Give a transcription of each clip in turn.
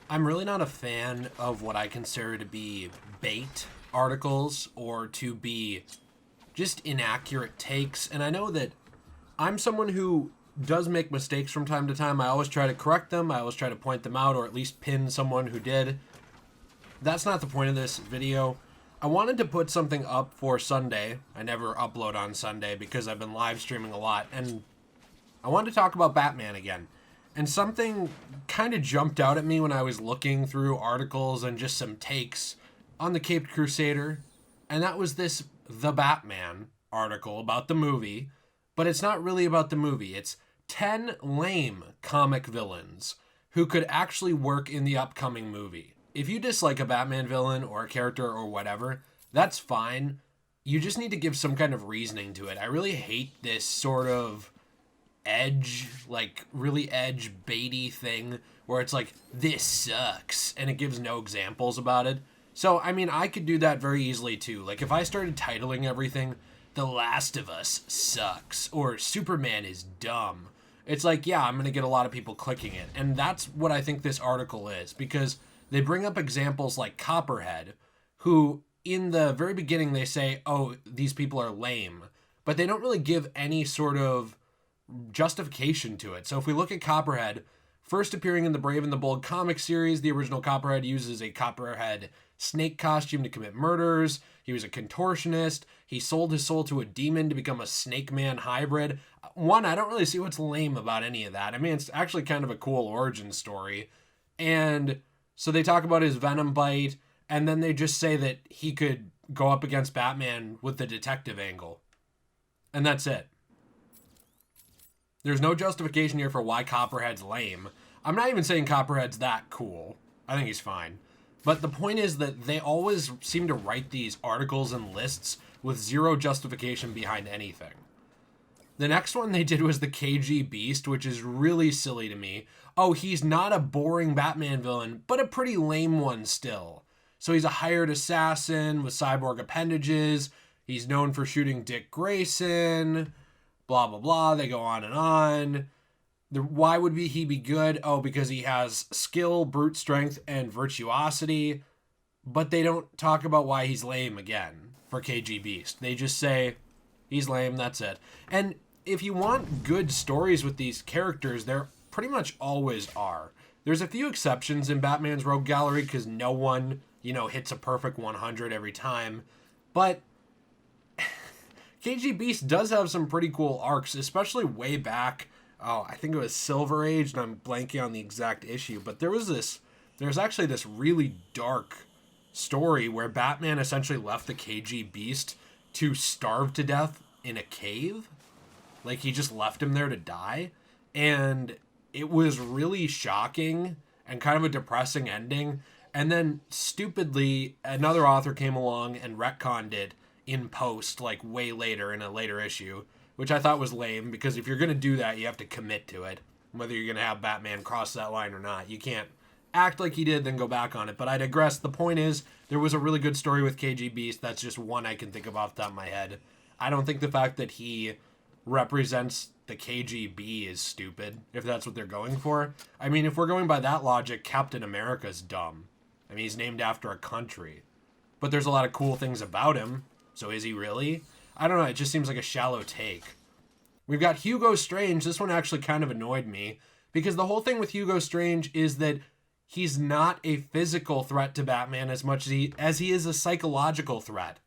I'm really not a fan of what I consider to be bait articles or to be just inaccurate takes. And I know that I'm someone who does make mistakes from time to time. I always try to correct them, I always try to point them out, or at least pin someone who did. That's not the point of this video. I wanted to put something up for Sunday. I never upload on Sunday because I've been live streaming a lot, and I wanted to talk about Batman again. And something kind of jumped out at me when I was looking through articles and just some takes on the Caped Crusader, and that was this The Batman article about the movie, but it's not really about the movie. It's 10 lame comic villains who could actually work in the upcoming movie. If you dislike a Batman villain or a character or whatever, that's fine. You just need to give some kind of reasoning to it. I really hate this sort of edge, like really edge baity thing where it's like, this sucks, and it gives no examples about it. So, I mean, I could do that very easily too. Like, if I started titling everything, The Last of Us sucks, or Superman is dumb, it's like, yeah, I'm going to get a lot of people clicking it. And that's what I think this article is, because they bring up examples like Copperhead, who in the very beginning they say, oh, these people are lame, but they don't really give any sort of justification to it. So if we look at Copperhead, first appearing in the Brave and the Bold comic series, the original Copperhead uses a Copperhead snake costume to commit murders. He was a contortionist. He sold his soul to a demon to become a snake man hybrid. One, I don't really see what's lame about any of that. I mean, it's actually kind of a cool origin story. And so they talk about his venom bite, and then they just say that he could go up against Batman with the detective angle. And that's it. There's no justification here for why Copperhead's lame. I'm not even saying Copperhead's that cool. I think he's fine. But the point is that they always seem to write these articles and lists with zero justification behind anything. The next one they did was the KG Beast, which is really silly to me. Oh, he's not a boring Batman villain, but a pretty lame one still. So he's a hired assassin with cyborg appendages. He's known for shooting Dick Grayson. Blah, blah, blah. They go on and on. Why would he be good? Oh, because he has skill, brute strength, and virtuosity. But they don't talk about why he's lame again for KG Beast. They just say, he's lame, that's it. And if you want good stories with these characters, there pretty much always are. There's a few exceptions in Batman's Rogue Gallery because no one, hits a perfect 100 every time. But KG Beast does have some pretty cool arcs, especially way back. Oh, I think it was Silver Age, and I'm blanking on the exact issue. But there's actually this really dark story where Batman essentially left the KG Beast to starve to death in a cave. Like, he just left him there to die. And it was really shocking and kind of a depressing ending. And then, stupidly, another author came along and retconned it in post, like way later in a later issue, which I thought was lame, because if you're going to do that, you have to commit to it, whether you're going to have Batman cross that line or not. You can't act like he did, then go back on it. But I digress. The point is, there was a really good story with KG Beast. That's just one I can think of off the top of my head. I don't think the fact that he represents the KGB is stupid, if that's what they're going for. I mean, if we're going by that logic, Captain America's dumb. I mean, he's named after a country. But there's a lot of cool things about him. So is he really? I don't know, it just seems like a shallow take. We've got Hugo Strange. This one actually kind of annoyed me, because the whole thing with Hugo Strange is that he's not a physical threat to Batman as much as he is a psychological threat.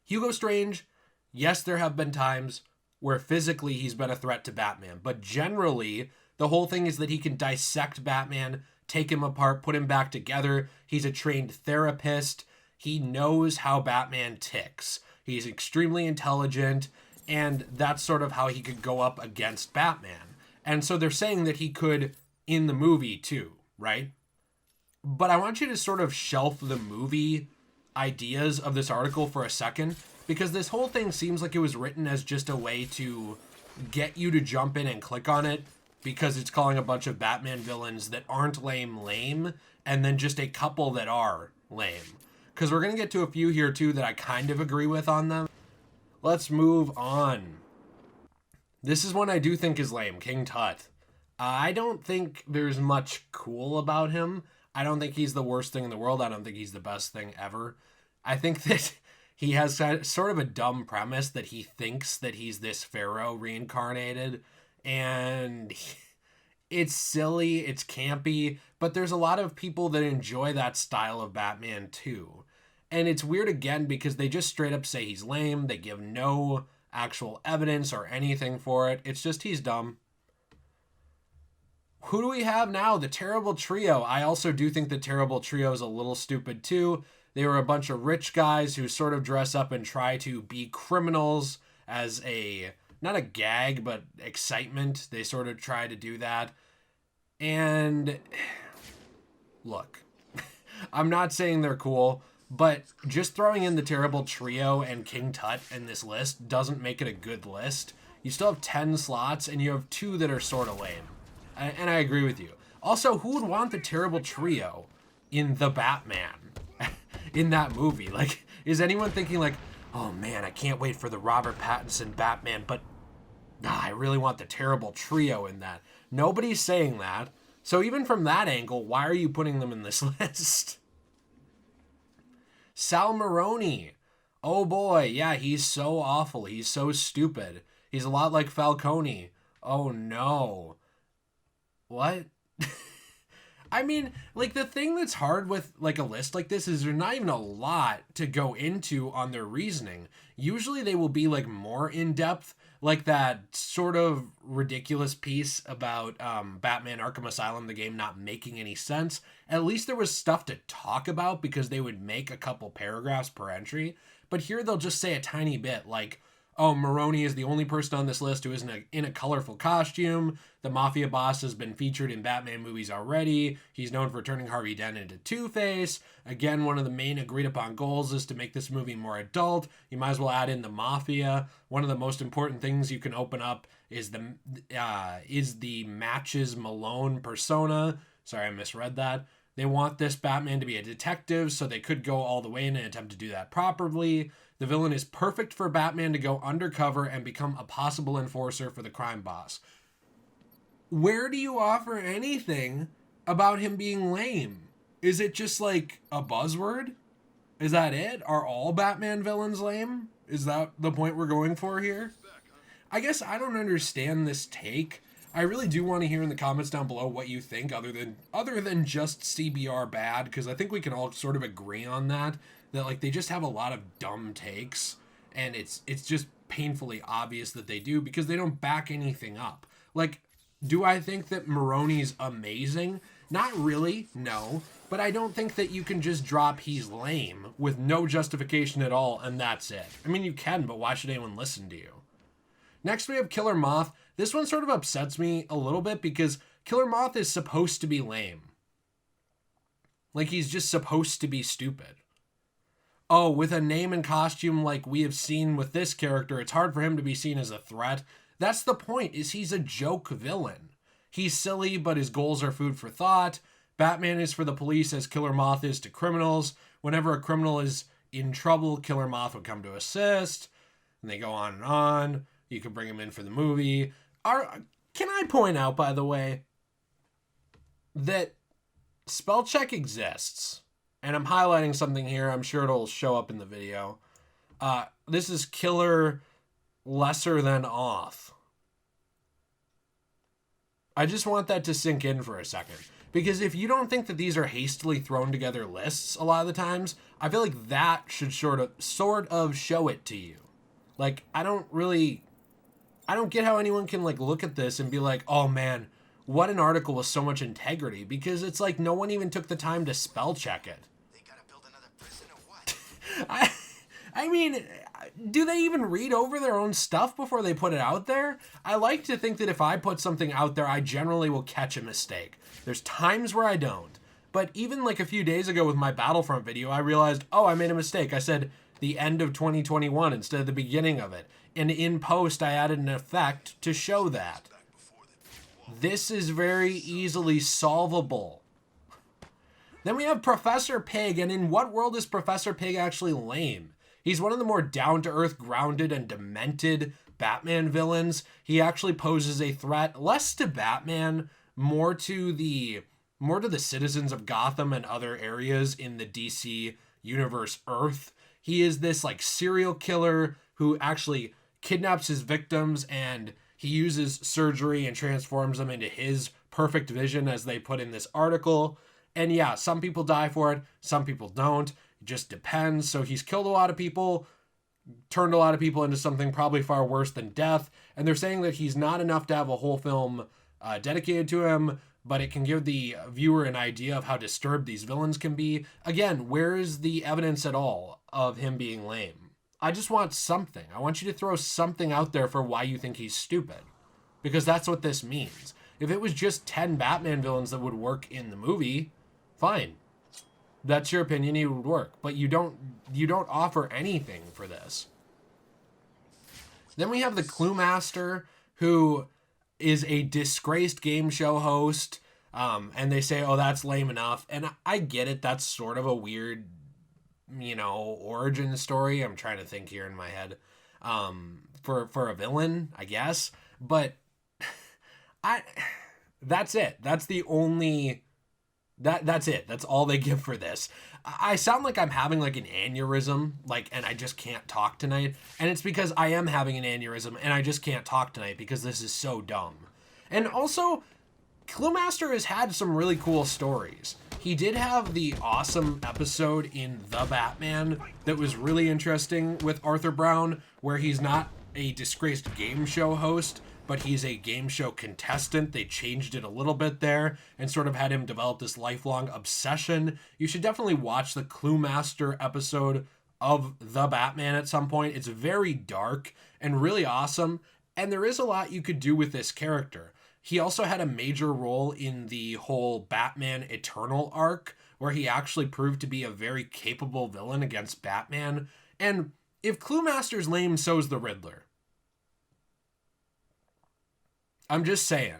Hugo Strange, yes, there have been times where physically he's been a threat to Batman, but generally, the whole thing is that he can dissect Batman, take him apart, put him back together. He's a trained therapist. He knows how Batman ticks. He's extremely intelligent, and that's sort of how he could go up against Batman. And so they're saying that he could in the movie too, right? But I want you to sort of shelf the movie ideas of this article for a second, because this whole thing seems like it was written as just a way to get you to jump in and click on it, because it's calling a bunch of Batman villains that aren't lame, and then just a couple that are lame. Because we're going to get to a few here too that I kind of agree with on them. Let's move on. This is one I do think is lame, King Tut. I don't think there's much cool about him. I don't think he's the worst thing in the world. I don't think he's the best thing ever. I think that he has sort of a dumb premise that he thinks that he's this pharaoh reincarnated, and it's silly, it's campy, but there's a lot of people that enjoy that style of Batman too. And it's weird again because they just straight up say he's lame. They give no actual evidence or anything for it. It's just he's dumb. Who do we have now? The Terrible Trio. I also do think the Terrible Trio is a little stupid too. They were a bunch of rich guys who sort of dress up and try to be criminals as a, not a gag, but excitement. They sort of try to do that. And look, I'm not saying they're cool, but just throwing in the Terrible Trio and King Tut in this list doesn't make it a good list. You still have 10 slots, and you have 2 that are sort of lame. And I agree with you. Also, who would want the Terrible Trio in The Batman? In that movie? Like, is anyone thinking like, oh man, I can't wait for the Robert Pattinson Batman, but I really want the Terrible Trio in that. Nobody's saying that. So even from that angle, why are you putting them in this list? Sal Maroni. Oh boy, yeah, he's so awful. He's so stupid. He's a lot like Falcone. Oh no. What? I mean, like, the thing that's hard with, like, a list like this is there's not even a lot to go into on their reasoning. Usually they will be, like, more in-depth, like that sort of ridiculous piece about Batman Arkham Asylum, the game not making any sense. At least there was stuff to talk about because they would make a couple paragraphs per entry. But here they'll just say a tiny bit, like, oh, Maroni is the only person on this list who isn't in a colorful costume. The Mafia boss has been featured in Batman movies already. He's known for turning Harvey Dent into Two-Face. Again, one of the main agreed upon goals is to make this movie more adult. You might as well add in the Mafia. One of the most important things you can open up is the Matches Malone persona. Sorry, I misread that. They want this Batman to be a detective, so they could go all the way in and attempt to do that properly. The villain is perfect for Batman to go undercover and become a possible enforcer for the crime boss. Where do you offer anything about him being lame? Is it just like a buzzword? Is that it? Are all Batman villains lame? Is that the point we're going for here? I guess I don't understand this take. I really do want to hear in the comments down below what you think other than just CBR bad, because I think we can all sort of agree on that like they just have a lot of dumb takes, and it's just painfully obvious that they do because they don't back anything up. Like, do I think that Maroni's amazing? Not really, no. But I don't think that you can just drop he's lame with no justification at all and that's it. I mean, you can, but why should anyone listen to you? Next, we have Killer Moth. This one sort of upsets me a little bit because Killer Moth is supposed to be lame. Like, he's just supposed to be stupid. Oh, with a name and costume like we have seen with this character, it's hard for him to be seen as a threat. That's the point, is he's a joke villain. He's silly, but his goals are food for thought. Batman is for the police as Killer Moth is to criminals. Whenever a criminal is in trouble, Killer Moth would come to assist. And they go on and on. You can bring him in for the movie. Can I point out, by the way, that spell check exists? And I'm highlighting something here. I'm sure it'll show up in the video. This is Killer lesser than Oth. I just want that to sink in for a second. Because if you don't think that these are hastily thrown together lists a lot of the times, I feel like that should sort of show it to you. Like, I don't get how anyone can like look at this and be like, oh man, what an article with so much integrity. Because it's like no one even took the time to spell check it. I mean, do they even read over their own stuff before they put it out there? I like to think that if I put something out there, I generally will catch a mistake. There's times where I don't. But even like a few days ago with my Battlefront video, I realized, oh, I made a mistake. I said the end of 2021 instead of the beginning of it. And in post, I added an effect to show that. This is very easily solvable. Then we have Professor Pig, and in what world is Professor Pig actually lame? He's one of the more down-to-earth, grounded, and demented Batman villains. He actually poses a threat less to Batman, more to the citizens of Gotham and other areas in the DC universe Earth. He is this like serial killer who actually kidnaps his victims, and he uses surgery and transforms them into his perfect vision, as they put in this article. And yeah, some people die for it, some people don't. It just depends. So he's killed a lot of people, turned a lot of people into something probably far worse than death. And they're saying that he's not enough to have a whole film dedicated to him, but it can give the viewer an idea of how disturbed these villains can be. Again, where is the evidence at all of him being lame? I just want something. I want you to throw something out there for why you think he's stupid, because that's what this means. If it was just 10 Batman villains that would work in the movie, fine. That's your opinion, he would work. But you don't offer anything for this. Then we have the Clue Master, who is a disgraced game show host. And they say, oh, that's lame enough. And I get it. That's sort of a weird, origin story. I'm trying to think here in my head. For a villain, I guess. But that's it. That's the only... That's it. That's all they give for this. I sound like I'm having like an aneurysm, and I just can't talk tonight. And it's because I am having an aneurysm and I just can't talk tonight because this is so dumb. And also, Clue Master has had some really cool stories. He did have the awesome episode in The Batman that was really interesting with Arthur Brown, where he's not a disgraced game show host, but he's a game show contestant. They changed it a little bit there and sort of had him develop this lifelong obsession. You should definitely watch the Clue Master episode of The Batman at some point. It's very dark and really awesome, and there is a lot you could do with this character. He also had a major role in the whole Batman Eternal arc, where he actually proved to be a very capable villain against Batman. And if Clue Master's lame, so's the Riddler. I'm just saying.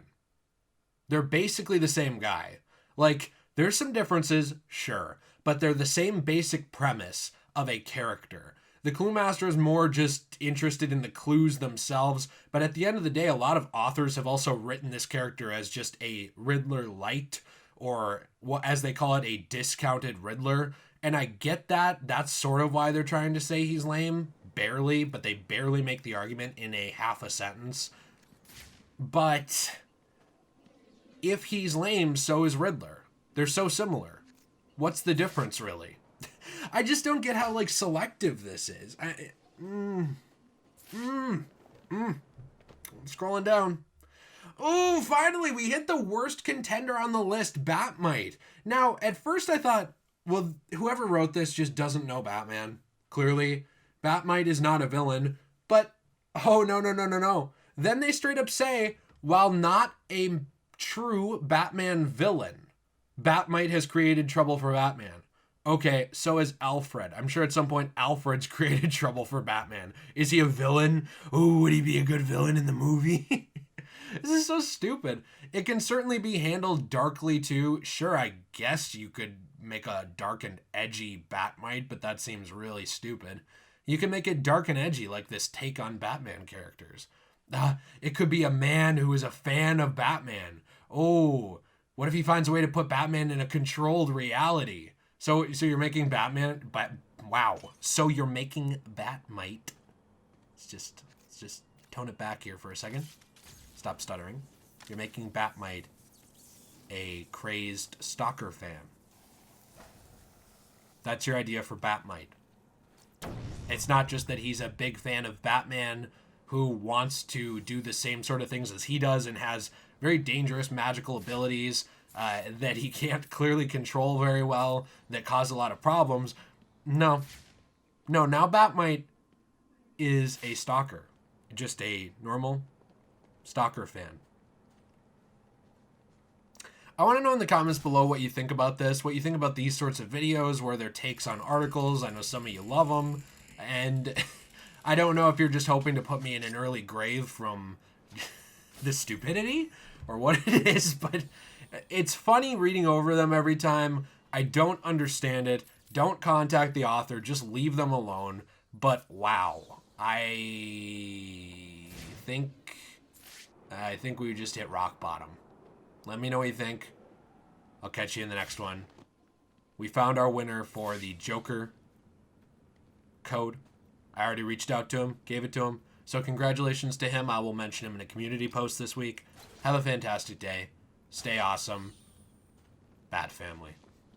They're basically the same guy. There's some differences, sure, but they're the same basic premise of a character. The Clue Master is more just interested in the clues themselves, but at the end of the day, a lot of authors have also written this character as just a Riddler light, or as they call it, a discounted Riddler. And I get that. That's sort of why they're trying to say he's lame. Barely, but they barely make the argument in a half a sentence. But if he's lame, so is Riddler. They're so similar. What's the difference, really? I just don't get how, selective this is. Scrolling down. Oh, finally, we hit the worst contender on the list, Batmite. Now, at first I thought, well, whoever wrote this just doesn't know Batman. Clearly, Batmite is not a villain. But, oh, no. Then they straight up say, while not a true Batman villain, Batmite has created trouble for Batman. Okay, so is Alfred. I'm sure at some point Alfred's created trouble for Batman. Is he a villain? Ooh, would he be a good villain in the movie? This is so stupid. It can certainly be handled darkly too. Sure, I guess you could make a dark and edgy Batmite, but that seems really stupid. You can make it dark and edgy like this take on Batman characters. It could be a man who is a fan of Batman. Oh, what if he finds a way to put Batman in a controlled reality? So you're making Batman, wow. So you're making Batmite. Let's just tone it back here for a second. Stop stuttering. You're making Batmite a crazed stalker fan. That's your idea for Batmite. It's not just that he's a big fan of Batman who wants to do the same sort of things as he does and has very dangerous magical abilities that he can't clearly control very well, that cause a lot of problems. No, now Batmite is a stalker. Just a normal stalker fan. I want to know in the comments below what you think about this, what you think about these sorts of videos where they're takes on articles. I know some of you love them, and I don't know if you're just hoping to put me in an early grave from the stupidity or what it is, but it's funny reading over them every time. I don't understand it. Don't contact the author. Just leave them alone. But wow, I think we just hit rock bottom. Let me know what you think. I'll catch you in the next one. We found our winner for the Joker code. I already reached out to him, gave it to him. So congratulations to him. I will mention him in a community post this week. Have a fantastic day. Stay awesome. Bat family.